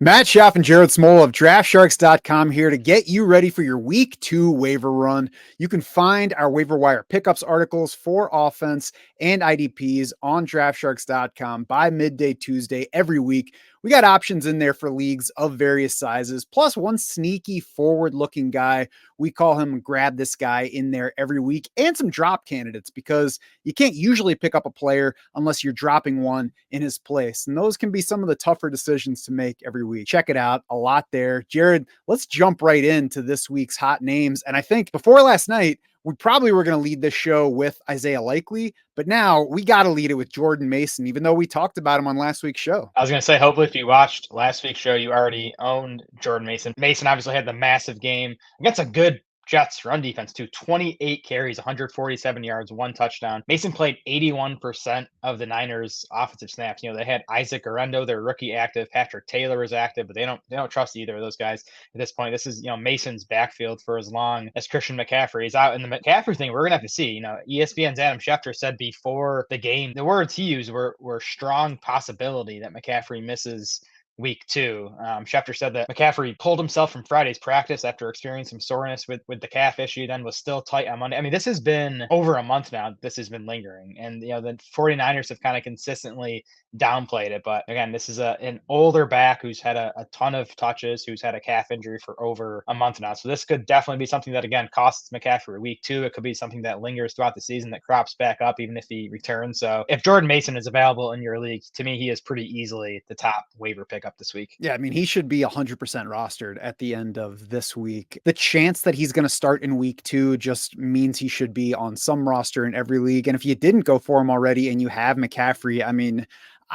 Matt Schaff and Jared Small of DraftSharks.com here to get you ready for your Week 2 waiver run. You can find our waiver wire pickups articles for offense and IDPs on DraftSharks.com by midday Tuesday every week. We got options in there for leagues of various sizes, plus one sneaky forward-looking guy. We call him Grab This Guy in there every week, and some drop candidates because you can't usually pick up a player unless you're dropping one in his place. And those can be some of the tougher decisions to make every week. Check it out, a lot there. Jared, let's jump right into this week's hot names. And I think before last night, we probably were going to lead this show with Isaiah Likely, but now we got to lead it with Jordan Mason, even though we talked about him on last week's show. I was going to say, hopefully if you watched last week's show, you already owned Jordan Mason. Mason obviously had the massive game against a good Jets run defense too. 28 carries, 147 yards, 1 touchdown. Mason played 81% of the Niners offensive snaps. They had Isaac Orendo, their rookie, active. Patrick Taylor is active, but they don't trust either of those guys at this point. This is, Mason's backfield for as long as Christian McCaffrey is out. And the McCaffrey thing, we're going to have to see. ESPN's Adam Schefter said before the game, the words he used were strong possibility that McCaffrey misses Week 2. Schefter said that McCaffrey pulled himself from Friday's practice after experiencing some soreness with the calf issue, then was still tight on Monday. I mean, this has been over a month now. This has been lingering. And, the 49ers have kind of consistently downplayed it. But again, this is an older back who's had a ton of touches, who's had a calf injury for over a month now. So this could definitely be something that, again, costs McCaffrey Week 2. It could be something that lingers throughout the season that crops back up even if he returns. So if Jordan Mason is available in your league, to me, he is pretty easily the top waiver pick up this week. Yeah, I mean, he should be 100% rostered at the end of this week. The chance that he's going to start in Week 2 just means he should be on some roster in every league. And if you didn't go for him already and you have McCaffrey, I mean,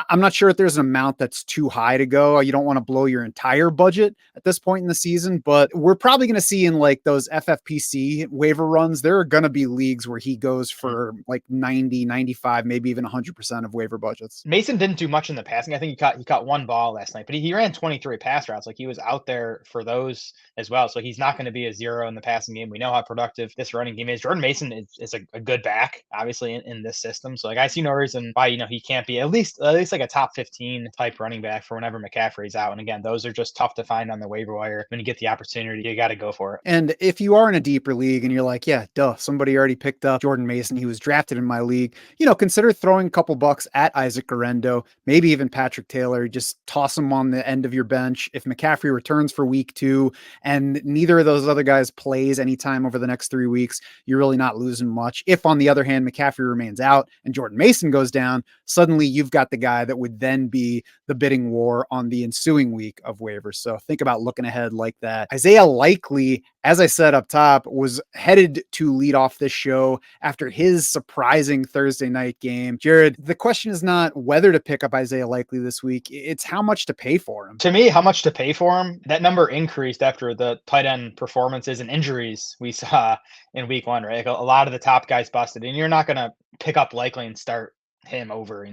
I'm not sure if there's an amount that's too high to go. You don't want to blow your entire budget at this point in the season, but we're probably going to see in like those FFPC waiver runs, there are going to be leagues where he goes for like 90, 95, maybe even 100% of waiver budgets. Mason didn't do much in the passing. I think he caught one ball last night, but he ran 23 pass routes. Like he was out there for those as well. So he's not going to be a zero in the passing game. We know how productive this running game is. Jordan Mason is a good back, obviously, in this system. So like I see no reason why, he can't be at least like a top 15 type running back for whenever McCaffrey's out. And again, those are just tough to find on the waiver wire. When you get the opportunity, you got to go for it. And if you are in a deeper league and you're like, yeah, duh, somebody already picked up Jordan Mason, he was drafted in my league, consider throwing a couple bucks at Isaac Orendo, maybe even Patrick Taylor. Just toss him on the end of your bench. If McCaffrey returns for Week 2 and neither of those other guys plays anytime over the next 3 weeks, you're really not losing much. If on the other hand, McCaffrey remains out and Jordan Mason goes down, suddenly you've got the guy that would then be the bidding war on the ensuing week of waivers. So think about looking ahead like that. Isaiah Likely, as I said up top, was headed to lead off this show after his surprising Thursday night game. Jared, the question is not whether to pick up Isaiah Likely this week. It's how much to pay for him. To me, how much to pay for him, that number increased after the tight end performances and injuries we saw in Week 1, right? Like a lot of the top guys busted, and you're not going to pick up Likely and start him over,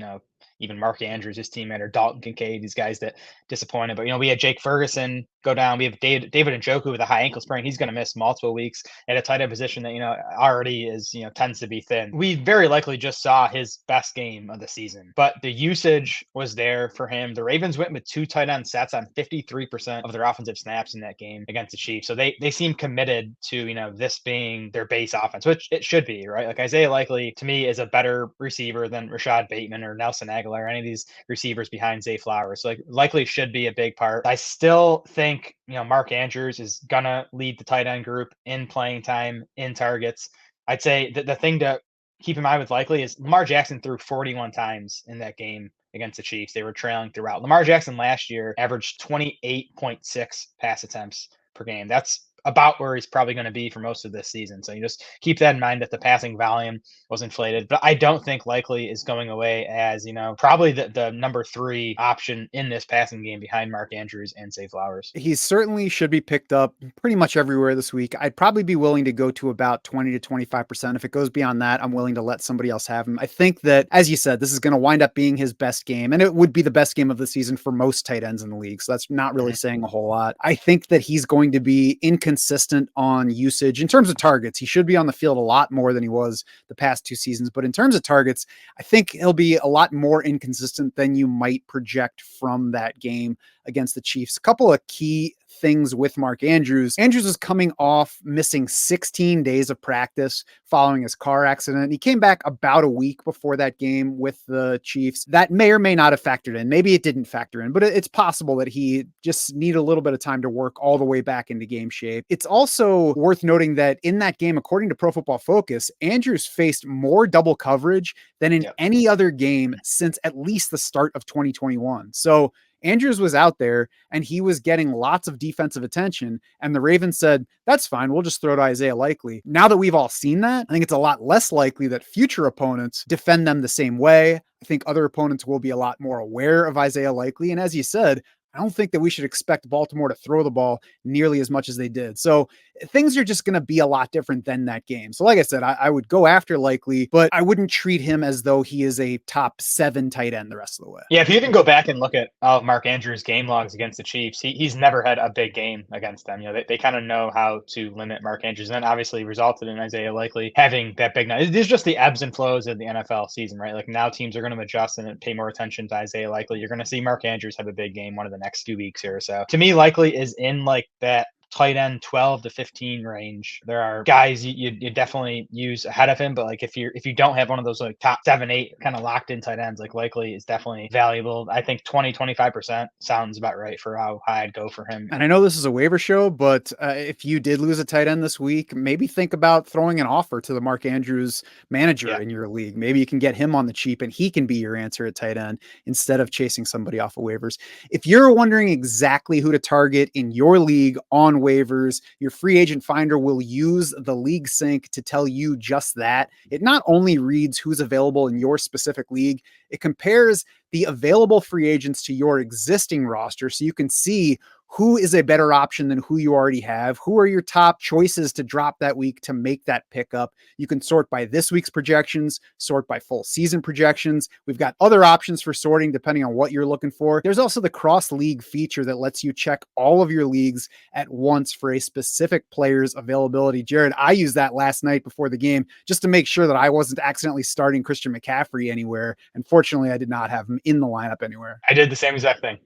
even Mark Andrews, his teammate, or Dalton Kincaid, these guys that disappointed. But, we had Jake Ferguson go down. We have David Njoku with a high ankle sprain. He's going to miss multiple weeks at a tight end position that, already is, tends to be thin. We very likely just saw his best game of the season, but the usage was there for him. The Ravens went with 2 tight end sets on 53% of their offensive snaps in that game against the Chiefs. So they seem committed to, this being their base offense, which it should be, right? Like Isaiah Likely to me is a better receiver than Rashad Bateman or Nelson Aguilar, or any of these receivers behind Zay Flowers. So Likely should be a big part. I still think, Mark Andrews is going to lead the tight end group in playing time, in targets. I'd say the thing to keep in mind with Likely is Lamar Jackson threw 41 times in that game against the Chiefs. They were trailing throughout. Lamar Jackson last year averaged 28.6 pass attempts per game. That's about where he's probably going to be for most of this season. So you just keep that in mind, that the passing volume was inflated. But I don't think Likely is going away as, probably the number 3 option in this passing game behind Mark Andrews and Zay Flowers. He certainly should be picked up pretty much everywhere this week. I'd probably be willing to go to about 20 to 25%. If it goes beyond that, I'm willing to let somebody else have him. I think that, as you said, this is going to wind up being his best game, and it would be the best game of the season for most tight ends in the league. So that's not really saying a whole lot. I think that he's going to be in inconsistent on usage. In terms of targets, he should be on the field a lot more than he was the past 2 seasons. But in terms of targets, I think he'll be a lot more inconsistent than you might project from that game against the Chiefs. A couple of key things with Mark Andrews. Andrews is coming off missing 16 days of practice following his car accident. He came back about a week before that game with the Chiefs. That may or may not have factored in. Maybe it didn't factor in, but it's possible that he just needed a little bit of time to work all the way back into game shape. It's also worth noting that in that game, according to Pro Football Focus, Andrews faced more double coverage than in any other game since at least the start of 2021. So Andrews was out there and he was getting lots of defensive attention, and the Ravens said, that's fine, we'll just throw to Isaiah Likely. Now that we've all seen that, I think it's a lot less likely that future opponents defend them the same way. I think other opponents will be a lot more aware of Isaiah Likely. And as you said, I don't think that we should expect Baltimore to throw the ball nearly as much as they did. So things are just going to be a lot different than that game. So like I said, I would go after Likely, but I wouldn't treat him as though he is a top 7 tight end the rest of the way. Yeah, if you even go back and look at Mark Andrews' game logs against the Chiefs, he's never had a big game against them. You know, they kind of know how to limit Mark Andrews, and then obviously resulted in Isaiah Likely having that big night. It's just the ebbs and flows of the NFL season, right? Like now teams are going to adjust and pay more attention to Isaiah Likely. You're going to see Mark Andrews have a big game one of the next 2 weeks here. So to me, Likely is in like that tight end 12 to 15 range. There are guys you definitely use ahead of him, but like if you don't have one of those like top 7-8 kind of locked in tight ends, like Likely is definitely valuable. I think 20-25% sounds about right for how high I'd go for him. And I know this is a waiver show, but if you did lose a tight end this week, maybe think about throwing an offer to the Mark Andrews manager in your league. Maybe you can get him on the cheap and he can be your answer at tight end instead of chasing somebody off of waivers. If you're wondering exactly who to target in your league on waivers, your free agent finder will use the league sync to tell you just that. It not only reads who's available in your specific league, it compares the available free agents to your existing roster so you can see who is a better option than who you already have. Who are your top choices to drop that week to make that pickup? You can sort by this week's projections, sort by full season projections. We've got other options for sorting depending on what you're looking for. There's also the cross league feature that lets you check all of your leagues at once for a specific player's availability. Jared, I used that last night before the game just to make sure that I wasn't accidentally starting Christian McCaffrey anywhere. Unfortunately, I did not have him in the lineup anywhere. I did the same exact thing.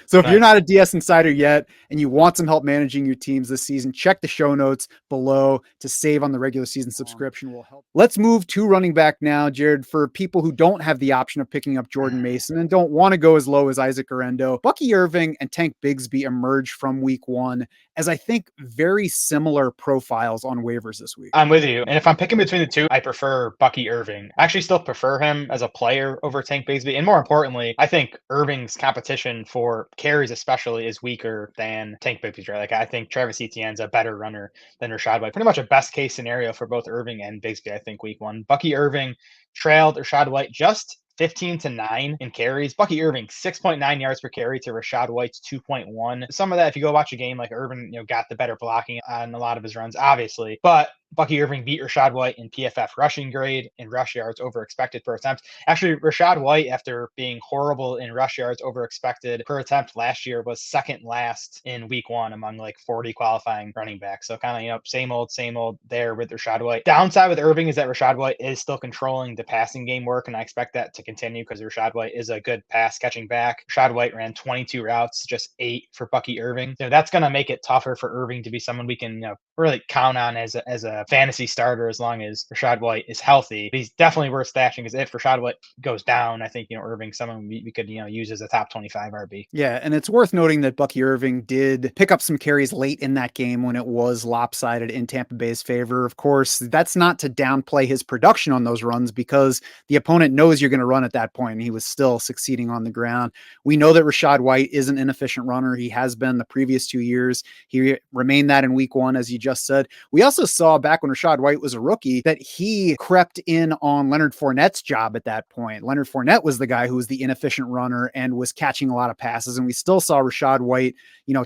So if you're not a DS Insider yet and you want some help managing your teams this season, check the show notes below to save on the regular season subscription. Will help. Let's move to running back now, Jared. For people who don't have the option of picking up Jordan Mason and don't want to go as low as Isaac Orendo, Bucky Irving and Tank Bigsby emerged from week 1 as I think very similar profiles on waivers this week. I'm with you. And if I'm picking between the two, I prefer Bucky Irving. I actually still prefer him as a player over Tank Bigsby. And more importantly, I think Irving's competition for carries especially is weaker than Tank Bigsby. Right? Like I think Travis Etienne's a better runner than Rachaad White. Pretty much a best case scenario for both Irving and Bigsby, I think, week 1. Bucky Irving trailed Rachaad White just 15-9 in carries. Bucky Irving 6.9 yards per carry to Rachaad White's 2.1. Some of that, if you go watch a game, like Irving, got the better blocking on a lot of his runs, obviously. But Bucky Irving beat Rachaad White in PFF rushing grade and rush yards over expected per attempt. Actually, Rachaad White, after being horrible in rush yards over expected per attempt last year, was second last in week 1 among like 40 qualifying running backs. So kind of, same old there with Rachaad White. Downside with Irving is that Rachaad White is still controlling the passing game work, and I expect that to continue because Rachaad White is a good pass catching back. Rachaad White ran 22 routes, just 8 for Bucky Irving. So that's going to make it tougher for Irving to be someone we can really count on as a fantasy starter as long as Rachaad White is healthy. But he's definitely worth stashing because if Rachaad White goes down, I think Irving someone we could use as a top 25 RB. Yeah, and it's worth noting that Bucky Irving did pick up some carries late in that game when it was lopsided in Tampa Bay's favor. Of course, that's not to downplay his production on those runs because the opponent knows you're going to run at that point, and he was still succeeding on the ground. We know that Rachaad White is an inefficient runner. He has been the previous 2 years. He remained that in week 1, as you just said. We also saw back when Rachaad White was a rookie that he crept in on Leonard Fournette's job at that point. Leonard Fournette was the guy who was the inefficient runner and was catching a lot of passes. And we still saw Rachaad White,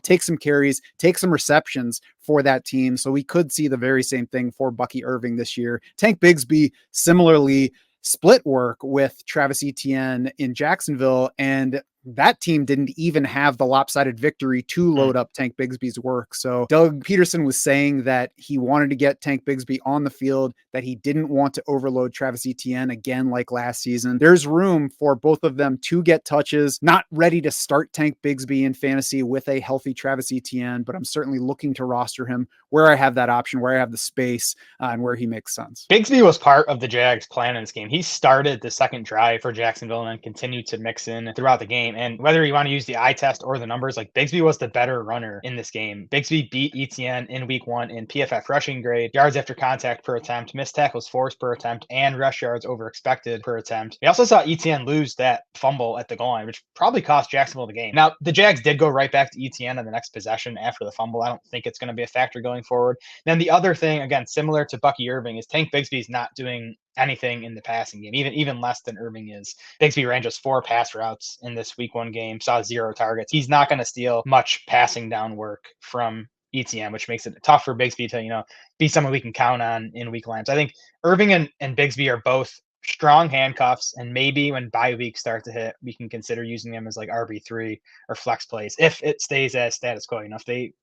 take some carries, take some receptions for that team. So we could see the very same thing for Bucky Irving this year. Tank Bigsby, similarly, split work with Travis Etienne in Jacksonville. And that team didn't even have the lopsided victory to load up Tank Bigsby's work. So Doug Peterson was saying that he wanted to get Tank Bigsby on the field, that he didn't want to overload Travis Etienne again like last season. There's room for both of them to get touches. Not ready to start Tank Bigsby in fantasy with a healthy Travis Etienne, but I'm certainly looking to roster him where I have that option, where I have the space, and where he makes sense. Bigsby was part of the Jags' plan in this game. He started the second drive for Jacksonville and continued to mix in throughout the game. And whether you want to use the eye test or the numbers, like Bigsby was the better runner in this game. Bigsby beat Etienne in week 1 in PFF rushing grade, yards after contact per attempt, missed tackles forced per attempt, and rush yards over expected per attempt. We also saw Etienne lose that fumble at the goal line, which probably cost Jacksonville the game. Now, the Jags did go right back to Etienne on the next possession after the fumble. I don't think it's going to be a factor going forward. Then the other thing, again, similar to Bucky Irving, is Tank Bigsby is not doing anything in the passing game, even less than Irving is. Bigsby ran just 4 pass routes in this week 1 game, saw 0 targets. He's not going to steal much passing down work from Etienne, which makes it tough for Bigsby to, be someone we can count on in week lines. I think Irving and Bigsby are both strong handcuffs, and maybe when bye weeks start to hit, we can consider using them as like RB3 or flex plays if it stays as status quo.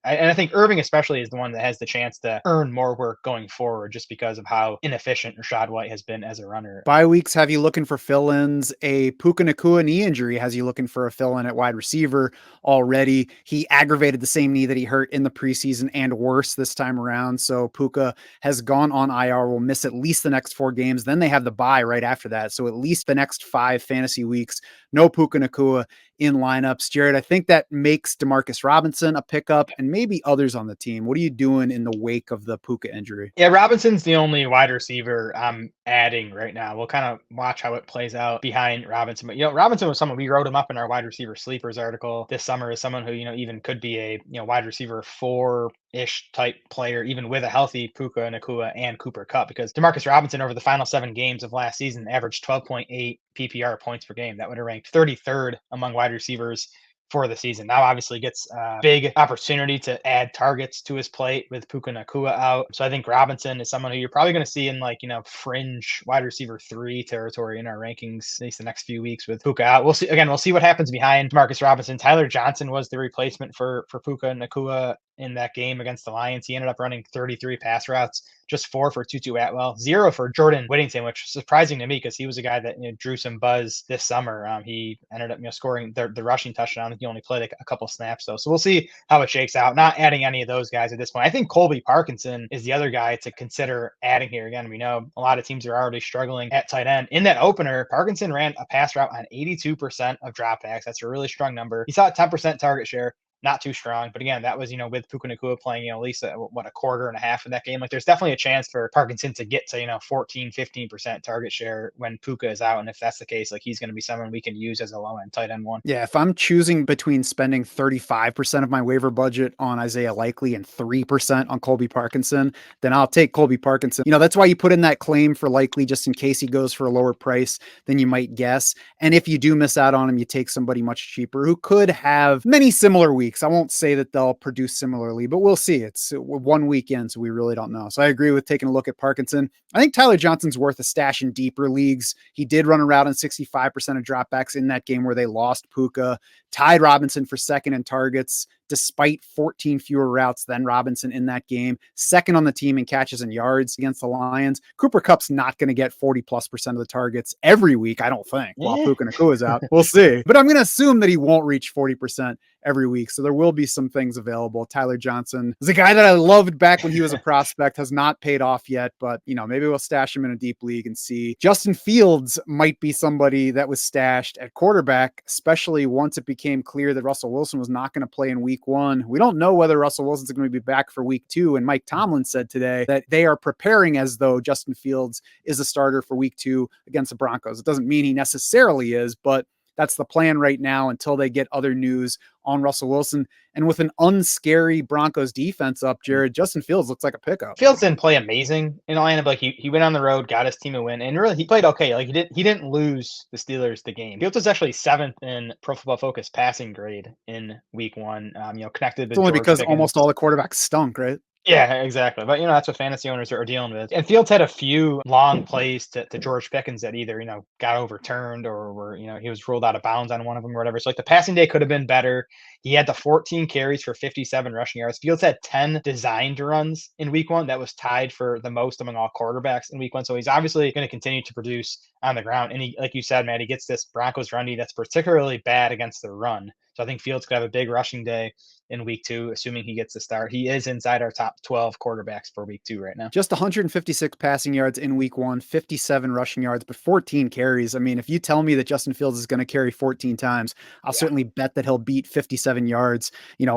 I think Irving especially is the one that has the chance to earn more work going forward, just because of how inefficient Rachaad White has been as a runner. Bye weeks have you looking for fill-ins. A Puka Nacua knee injury has you looking for a fill-in at wide receiver already. He aggravated the same knee that he hurt in the preseason and worse this time around. So Puka has gone on IR, will miss at least the next 4 games. Then they have the bye right after that. So at least the next 5 fantasy weeks, no Puka Nacua in lineups. Jared, I think that makes Demarcus Robinson a pickup and maybe others on the team. What are you doing in the wake of the Puka injury? Yeah, Robinson's the only wide receiver I'm adding right now. We'll kind of watch how it plays out behind Robinson. But, Robinson was someone, we wrote him up in our wide receiver sleepers article this summer as someone who, even could be a, wide receiver 4-ish type player, even with a healthy Puka Nacua and Cooper Kupp, because Demarcus Robinson over the final 7 games of last season averaged 12.8 PPR points per game. That would have ranked 33rd among wide receivers for the season. Now obviously gets a big opportunity to add targets to his plate with Puka Nacua out. So I think Robinson is someone who you're probably going to see in fringe wide receiver 3 territory in our rankings, at least the next few weeks with Puka out. We'll see what happens behind Marcus Robinson. Tyler Johnson was the replacement for Puka Nacua in that game against the Lions. He ended up running 33 pass routes, just 4 for Tutu Atwell, 0 for Jordan Whittington, which is surprising to me because he was a guy that drew some buzz this summer. He ended up scoring the rushing touchdown. He only played a couple snaps though, so we'll see how it shakes out. Not adding any of those guys at this point. I think Colby Parkinson is the other guy to consider adding here. Again, we know a lot of teams are already struggling at tight end. In that opener, Parkinson ran a pass route on 82% of dropbacks. That's a really strong number. He saw a 10% target share. Not too strong, but again, that was with Puka Nacua playing at least a quarter and a half in that game. There's definitely a chance for Parkinson to get to 14-15% target share when Puka is out, and if that's the case, he's going to be someone we can use as a low end tight end 1. Yeah, if I'm choosing between spending 35% of my waiver budget on Isaiah Likely and 3% on Colby Parkinson, then I'll take Colby Parkinson. That's why you put in that claim for Likely just in case he goes for a lower price than you might guess. And if you do miss out on him, you take somebody much cheaper who could have many similar weeks. I won't say that they'll produce similarly, but we'll see. It's 1 week in, so we really don't know. So I agree with taking a look at Parkinson. I think Tyler Johnson's worth a stash in deeper leagues. He did run around on 65% of dropbacks in that game where they lost Puka, tied Robinson for second in targets, despite 14 fewer routes than Robinson in that game. Second on the team in catches and yards against the Lions. Cooper Kupp's not going to get 40+% of the targets every week, I don't think, while Puka Nacua is out. We'll see. But I'm going to assume that he won't reach 40% every week. So there will be some things available. Tyler Johnson is a guy that I loved back when he was a prospect, has not paid off yet, but maybe we'll stash him in a deep league and see. Justin Fields might be somebody that was stashed at quarterback, especially once it became clear that Russell Wilson was not going to play in week 1. We don't know whether Russell Wilson's going to be back for week 2. And Mike Tomlin said today that they are preparing as though Justin Fields is a starter for week 2 against the Broncos. It doesn't mean he necessarily is, but that's the plan right now until they get other news on Russell Wilson. And with an unscary Broncos defense up, Jared, Justin Fields looks like a pickup. Fields didn't play amazing in Atlanta, but he went on the road, got his team a win, and really he played okay. He didn't lose the Steelers the game. Fields was actually 7th in Pro Football Focus passing grade in week 1. Connected. It's only because almost all the quarterbacks stunk, right? Yeah, exactly. But that's what fantasy owners are dealing with. And Fields had a few long plays to George Pickens that either, got overturned or were, he was ruled out of bounds on one of them or whatever. So like the passing day could have been better. He had the 14 carries for 57 rushing yards. Fields had 10 designed runs in week one. That was tied for the most among all quarterbacks in week one. So he's obviously going to continue to produce on the ground. And he, like you said, Matt, he gets this Broncos run D that's particularly bad against the run. So I think Fields could have a big rushing day in week two, assuming he gets the start. He is inside our top 12 quarterbacks for week two right now. Just 156 passing yards in week one, 57 rushing yards, but 14 carries. I mean, if you tell me that Justin Fields is going to carry 14 times, I'll certainly bet that he'll beat 57 yards,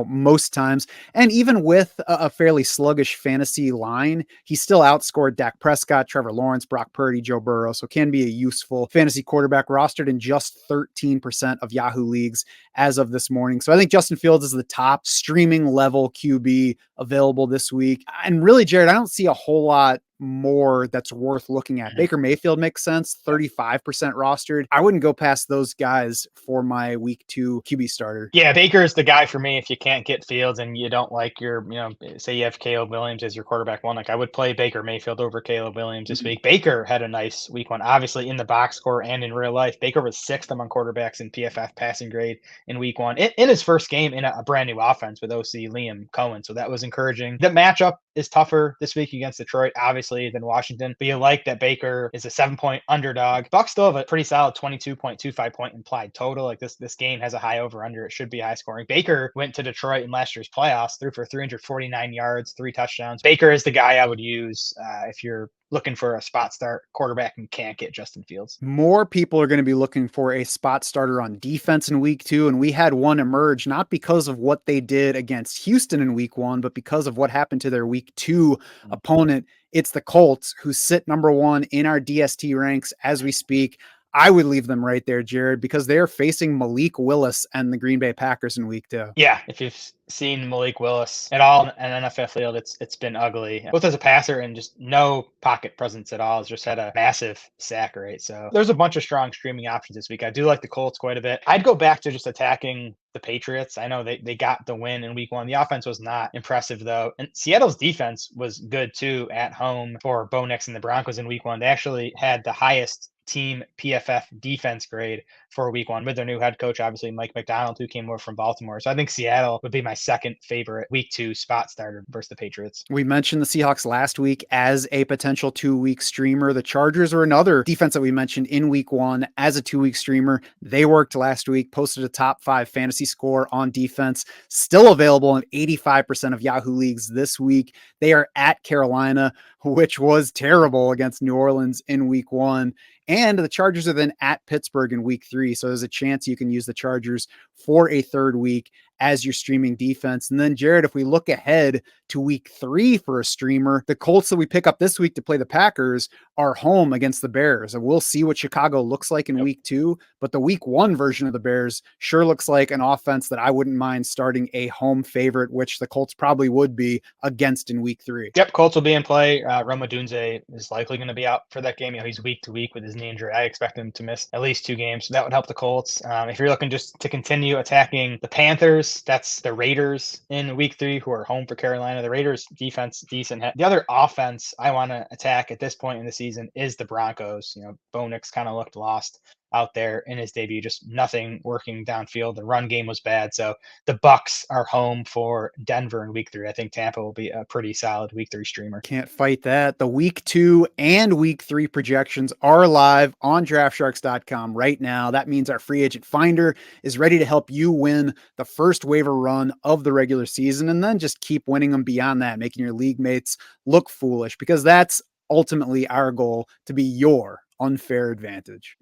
most times. And even with a fairly sluggish fantasy line, he still outscored Dak Prescott, Trevor Lawrence, Brock Purdy, Joe Burrow. So can be a useful fantasy quarterback, rostered in just 13% of Yahoo leagues as of this morning. So I think Justin Fields is the top streaming level QB available this week. And really, Jared, I don't see a whole lot more that's worth looking at. Baker Mayfield makes sense, 35% rostered. I wouldn't go past those guys for my week two QB starter. Yeah, Baker's the guy for me if you can't get Fields and you don't like your, say you have Caleb Williams as your quarterback one. Like I would play Baker Mayfield over Caleb Williams this week. Baker had a nice week one, obviously in the box score and in real life. Baker was sixth among quarterbacks in PFF passing grade in week one in his first game in a brand new offense with OC Liam Cohen. So that was encouraging. The matchup is tougher this week against Detroit, obviously, than Washington. But you like that Baker is a 7-point underdog. Bucks still have a pretty solid 22.25 point implied total. Like this game has a high over under. It should be high scoring. Baker went to Detroit in last year's playoffs, threw for 349 yards, 3 touchdowns. Baker is the guy I would use if you're looking for a spot start quarterback and can't get Justin Fields. More people are going to be looking for a spot starter on defense in week two. And we had one emerge, not because of what they did against Houston in week one, but because of what happened to their week two opponent. It's the Colts, who sit number one in our DST ranks as we speak. I would leave them right there, Jared, because they are facing Malik Willis and the Green Bay Packers in week two. Yeah, if you've seen Malik Willis at all in an NFL field, it's been ugly, both as a passer and just no pocket presence at all. He's just had a massive sack rate. So there's a bunch of strong streaming options this week. I do like the Colts quite a bit. I'd go back to just attacking the Patriots. I know they got the win in week one. The offense was not impressive though. And Seattle's defense was good too at home for Bo Nix and the Broncos in week one. They actually had the highest team PFF defense grade for week one with their new head coach, obviously Mike McDonald, who came over from Baltimore. So I think Seattle would be my second favorite week two spot starter versus the Patriots. We mentioned the Seahawks last week as a potential 2-week streamer. The Chargers are another defense that we mentioned in week one as a 2-week streamer. They worked last week, posted a top 5 fantasy score on defense, still available in 85% of Yahoo leagues this week. They are at Carolina, which was terrible against New Orleans in week one. And the Chargers are then at Pittsburgh in week 3. So there's a chance you can use the Chargers for a third week as your streaming defense. And then, Jared, if we look ahead to week 3 for a streamer, the Colts that we pick up this week to play the Packers are home against the Bears. And we'll see what Chicago looks like in week 2. But the week 1 version of the Bears sure looks like an offense that I wouldn't mind starting a home favorite, which the Colts probably would be against in week 3. Yep, Colts will be in play. Roma Dunze is likely going to be out for that game. He's week to week with his knee injury. I expect him to miss at least 2 games. So that would help the Colts. If you're looking just to continue attacking the Panthers, that's the Raiders in week 3, who are home for Carolina. The Raiders defense, decent. The other offense I want to attack at this point in the season is the Broncos. Bo Nix kind of looked lost out there in his debut, just nothing working downfield. The run game was bad. So the Bucks are home for Denver in week 3. I think Tampa will be a pretty solid week 3 streamer. Can't fight that. The week 2 and week 3 projections are live on draftsharks.com right now. That means our free agent finder is ready to help you win the first waiver run of the regular season, and then just keep winning them beyond that, making your league mates look foolish, because that's ultimately our goal, to be your unfair advantage.